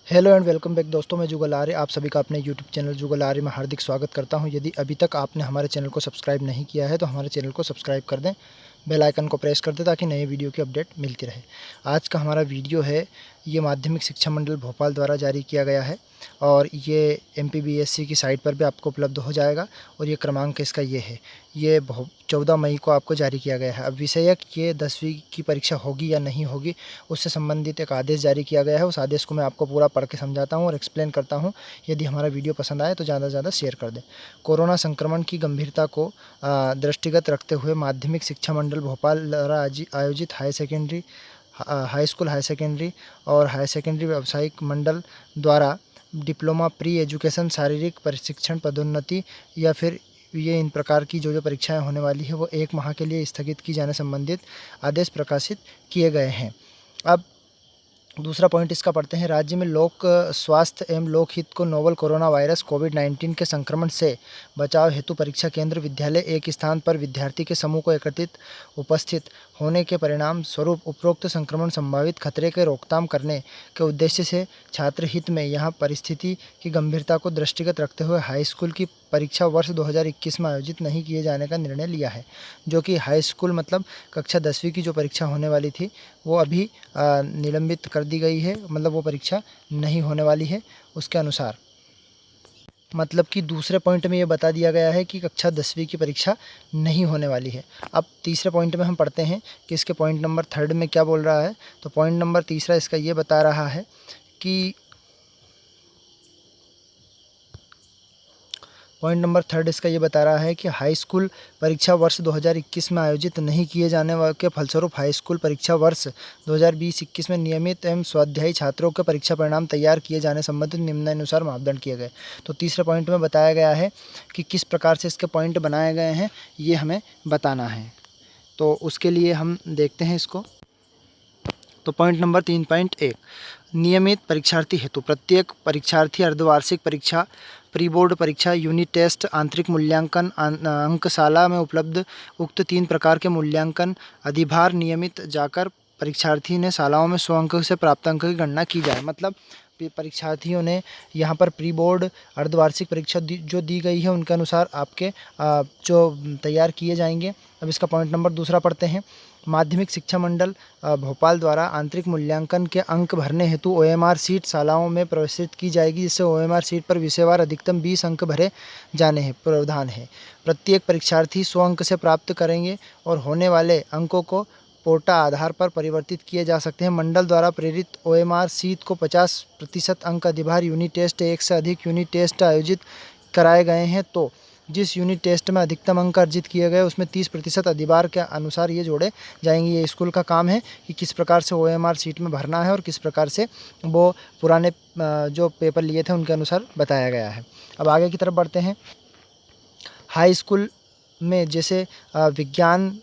Hello and welcome back दोस्तों, मैं जुगल आर्य आप सभी का अपने यूट्यूब चैनल जुगल आर्य में हार्दिक स्वागत करता हूं। यदि अभी तक आपने हमारे चैनल को सब्सक्राइब नहीं किया है तो हमारे चैनल को सब्सक्राइब कर दें, बेल आइकन को प्रेस कर दें ताकि नए वीडियो की अपडेट मिलती रहे। आज का हमारा वीडियो है, ये माध्यमिक शिक्षा मंडल भोपाल द्वारा जारी किया गया है और ये MPBSC की साइट पर भी आपको उपलब्ध हो जाएगा। और ये क्रमांक इसका ये है, ये 14 मई को आपको जारी किया गया है। अब विषयक ये 10वीं की परीक्षा होगी या नहीं होगी, उससे संबंधित एक आदेश जारी किया गया है। उस आदेश को मैं आपको पूरा पढ़ के समझाता हूँ और एक्सप्लेन करता हूँ। यदि हमारा वीडियो पसंद आए तो ज़्यादा से ज़्यादा शेयर कर दें। कोरोना संक्रमण की गंभीरता को दृष्टिगत रखते हुए माध्यमिक शिक्षा मंडल भोपाल द्वारा आयोजित हाई स्कूल, हाई सेकेंडरी और हाई सेकेंडरी व्यावसायिक मंडल द्वारा डिप्लोमा, प्री एजुकेशन, शारीरिक प्रशिक्षण, पदोन्नति या फिर ये इन प्रकार की जो परीक्षाएं होने वाली है वो 1 माह के लिए स्थगित की जाने संबंधित आदेश प्रकाशित किए गए हैं। अब दूसरा पॉइंट इसका पढ़ते हैं। राज्य में लोक स्वास्थ्य एवं लोकहित को नोवल कोरोना वायरस कोविड-19 के संक्रमण से बचाव हेतु परीक्षा केंद्र विद्यालय एक स्थान पर विद्यार्थी के समूह को एकत्रित उपस्थित होने के परिणाम स्वरूप उपरोक्त संक्रमण संभावित खतरे के रोकथाम करने के उद्देश्य से छात्र हित में यहाँ परिस्थिति की गंभीरता को दृष्टिगत रखते हुए हाई स्कूल की परीक्षा वर्ष 2021 में आयोजित नहीं किए जाने का निर्णय लिया है। जो कि हाई स्कूल मतलब कक्षा 10वीं की जो परीक्षा होने वाली थी वो अभी निलंबित कर दी गई है, मतलब वो परीक्षा नहीं होने वाली है उसके अनुसार। मतलब कि दूसरे पॉइंट में ये बता दिया गया है कि कक्षा 10वीं की परीक्षा नहीं होने वाली है। अब तीसरे पॉइंट में हम पढ़ते हैं कि इसके पॉइंट नंबर 3 में क्या बोल रहा है। तो पॉइंट नंबर तीसरा इसका ये बता रहा है कि पॉइंट नंबर 3 इसका ये बता रहा है कि हाई स्कूल परीक्षा वर्ष 2021 में आयोजित नहीं किए जाने के फलस्वरूप हाई स्कूल परीक्षा वर्ष 2020-21 में नियमित एवं स्वाध्यायी छात्रों के परीक्षा परिणाम तैयार किए जाने संबंधित निम्नानुसार मापदंड किए गए। तो तीसरे पॉइंट में बताया गया है कि किस प्रकार से इसके पॉइंट बनाए गए हैं, ये हमें बताना है। तो उसके लिए हम देखते हैं इसको। तो पॉइंट नंबर 3.1, नियमित परीक्षार्थी हेतु प्रत्येक परीक्षार्थी अर्धवार्षिक परीक्षा, प्री बोर्ड परीक्षा, यूनिट टेस्ट, आंतरिक मूल्यांकन, अंकशाला में उपलब्ध उक्त 3 प्रकार के मूल्यांकन अधिभार नियमित जाकर परीक्षार्थी ने शालाओं में 100 अंक से प्राप्त अंक की गणना की जाए। मतलब परीक्षार्थियों ने यहाँ पर प्री बोर्ड अर्धवार्षिक परीक्षा जो दी गई है उनके अनुसार आपके जो तैयार किए जाएंगे। अब इसका पॉइंट नंबर दूसरा पढ़ते हैं। माध्यमिक शिक्षा मंडल भोपाल द्वारा आंतरिक मूल्यांकन के अंक भरने हेतु OMR सीट शालाओं में प्रवेशित की जाएगी, जिससे OMR सीट पर विषयवार अधिकतम 20 अंक भरे जाने हैं प्रावधान है। प्रत्येक परीक्षार्थी 100 अंक से प्राप्त करेंगे और होने वाले अंकों को कोटा आधार पर परिवर्तित किए जा सकते हैं। मंडल द्वारा प्रेरित OMR सीट को 50% अंक अधिभार यूनिट टेस्ट, एक से अधिक यूनिट टेस्ट आयोजित कराए गए हैं तो जिस यूनिट टेस्ट में अधिकतम अंक अर्जित किए गए उसमें 30% अधिभार के अनुसार ये जोड़े जाएंगे। ये स्कूल का काम है कि किस प्रकार से OMR सीट में भरना है और किस प्रकार से वो पुराने जो पेपर लिए थे उनके अनुसार बताया गया है। अब आगे की तरफ बढ़ते हैं। हाई स्कूल में जैसे विज्ञान,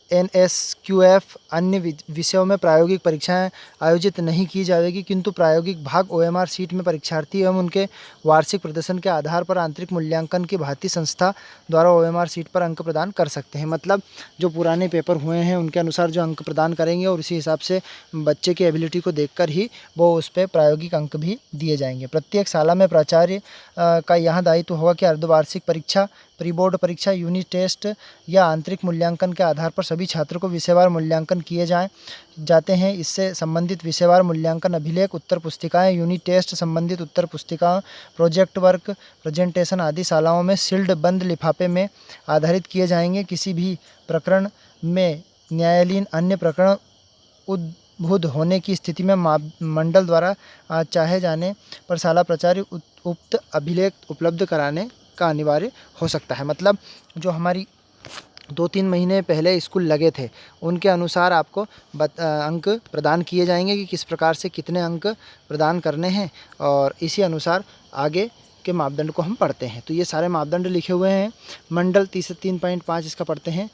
NSQF अन्य विषयों में प्रायोगिक परीक्षाएं आयोजित नहीं की जाएगी, किंतु प्रायोगिक भाग OMR सीट में परीक्षार्थी एवं उनके वार्षिक प्रदर्शन के आधार पर आंतरिक मूल्यांकन की भारतीय संस्था द्वारा OMR सीट पर अंक प्रदान कर सकते हैं। मतलब जो पुराने पेपर हुए हैं उनके अनुसार जो अंक प्रदान करेंगे और उसी हिसाब से बच्चे की एबिलिटी को देखकर ही वो उस पर प्रायोगिक अंक भी दिए जाएंगे। प्रत्येक शाला में प्राचार्य का यहाँ दायित्व होगा कि अर्धवार्षिक परीक्षा, प्री बोर्ड परीक्षा, यूनिट टेस्ट या आंतरिक मूल्यांकन के आधार पर सभी छात्रों को विषयवार मूल्यांकन किए जाते हैं। इससे संबंधित विषयवार मूल्यांकन अभिलेख, उत्तर पुस्तिकाएं, यूनिट टेस्ट संबंधित उत्तर पुस्तिकाओं, प्रोजेक्ट वर्क, प्रेजेंटेशन आदि शालाओं में सील्ड बंद लिफाफे में आधारित किए जाएंगे। किसी भी प्रकरण में न्यायालयीन अन्य प्रकरण उद्भूत होने की स्थिति में मंडल द्वारा चाहे जाने पर शाला प्राचार्य उक्त अभिलेख उपलब्ध कराने का अनिवार्य हो सकता है। मतलब जो हमारी 2-3 महीने पहले स्कूल लगे थे उनके अनुसार आपको अंक प्रदान किए जाएंगे कि किस प्रकार से कितने अंक प्रदान करने हैं और इसी अनुसार आगे के मापदंड को हम पढ़ते हैं। तो ये सारे मापदंड लिखे हुए हैं। मंडल 3.5 इसका पढ़ते हैं।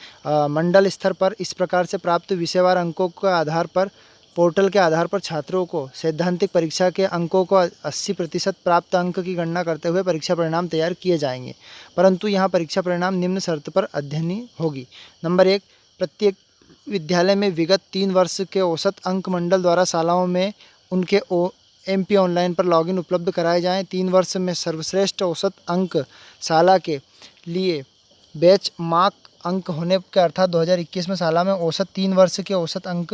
मंडल स्तर पर इस प्रकार से प्राप्त विषयवार अंकों के आधार पर पोर्टल के आधार पर छात्रों को सैद्धांतिक परीक्षा के अंकों को 80% प्राप्त अंक की गणना करते हुए परीक्षा परिणाम तैयार किए जाएंगे, परंतु यहाँ परीक्षा परिणाम निम्न शर्त पर अध्ययनी होगी। नंबर 1, प्रत्येक विद्यालय में विगत 3 वर्ष के औसत अंक मंडल द्वारा शालाओं में उनके MP ऑनलाइन पर लॉगिन उपलब्ध कराए जाएँ। 3 वर्ष में सर्वश्रेष्ठ औसत अंक शाला के लिए बैच मार्क अंक होने के अर्थात 2021 में शाला में औसत 3 वर्ष के औसत अंक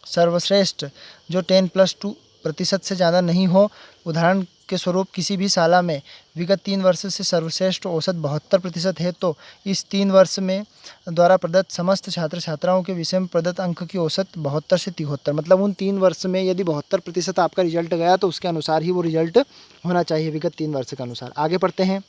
सर्वश्रेष्ठ जो 10+2% से ज़्यादा नहीं हो। उदाहरण के स्वरूप किसी भी शाला में विगत 3 वर्ष से सर्वश्रेष्ठ औसत 72% है तो इस 3 वर्ष में द्वारा प्रदत्त समस्त छात्र छात्राओं के विषय में प्रदत्त अंक की औसत 72 से 73, मतलब उन 3 वर्ष में यदि 72% आपका रिजल्ट गया तो उसके अनुसार ही वो रिजल्ट होना चाहिए विगत 3 वर्ष के अनुसार। आगे पढ़ते हैं।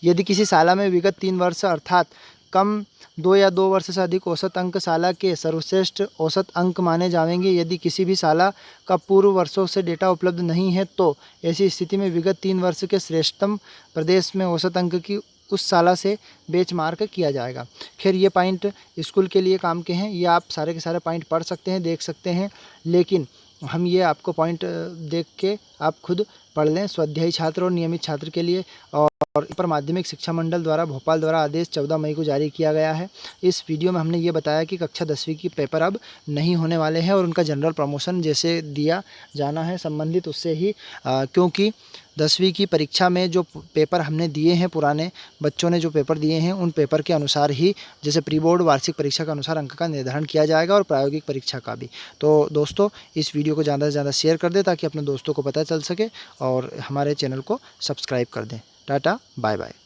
यदि किसी शाला में विगत 3 वर्ष अर्थात कम 2 या 2 वर्ष से अधिक औसत अंक शाला के सर्वश्रेष्ठ औसत अंक माने जाएंगे। यदि किसी भी शाला का पूर्व वर्षों से डेटा उपलब्ध नहीं है तो ऐसी स्थिति में विगत 3 वर्ष के श्रेष्ठतम प्रदेश में औसत अंक की उस शाला से बेंचमार्क किया जाएगा। खैर ये पॉइंट स्कूल के लिए काम के हैं, ये आप सारे के सारे पॉइंट पढ़ सकते हैं, देख सकते हैं, लेकिन हम ये आपको पॉइंट देख के आप खुद पढ़ लें। स्वाध्यायी छात्र और नियमित छात्र के लिए और इस पर माध्यमिक शिक्षा मंडल द्वारा भोपाल द्वारा आदेश 14 मई को जारी किया गया है। इस वीडियो में हमने ये बताया कि कक्षा 10वीं की पेपर अब नहीं होने वाले हैं और उनका जनरल प्रमोशन जैसे दिया जाना है संबंधित उससे ही, क्योंकि 10वीं की परीक्षा में जो पेपर हमने दिए हैं, पुराने बच्चों ने जो पेपर दिए हैं उन पेपर के अनुसार ही जैसे प्री बोर्ड वार्षिक परीक्षा के अनुसार अंक का निर्धारण किया जाएगा और प्रायोगिक परीक्षा का भी। तो दोस्तों इस वीडियो को ज़्यादा से ज़्यादा शेयर कर दें ताकि अपने दोस्तों को पता चल सके और हमारे चैनल को सब्सक्राइब कर दें। Ta-ta bye bye.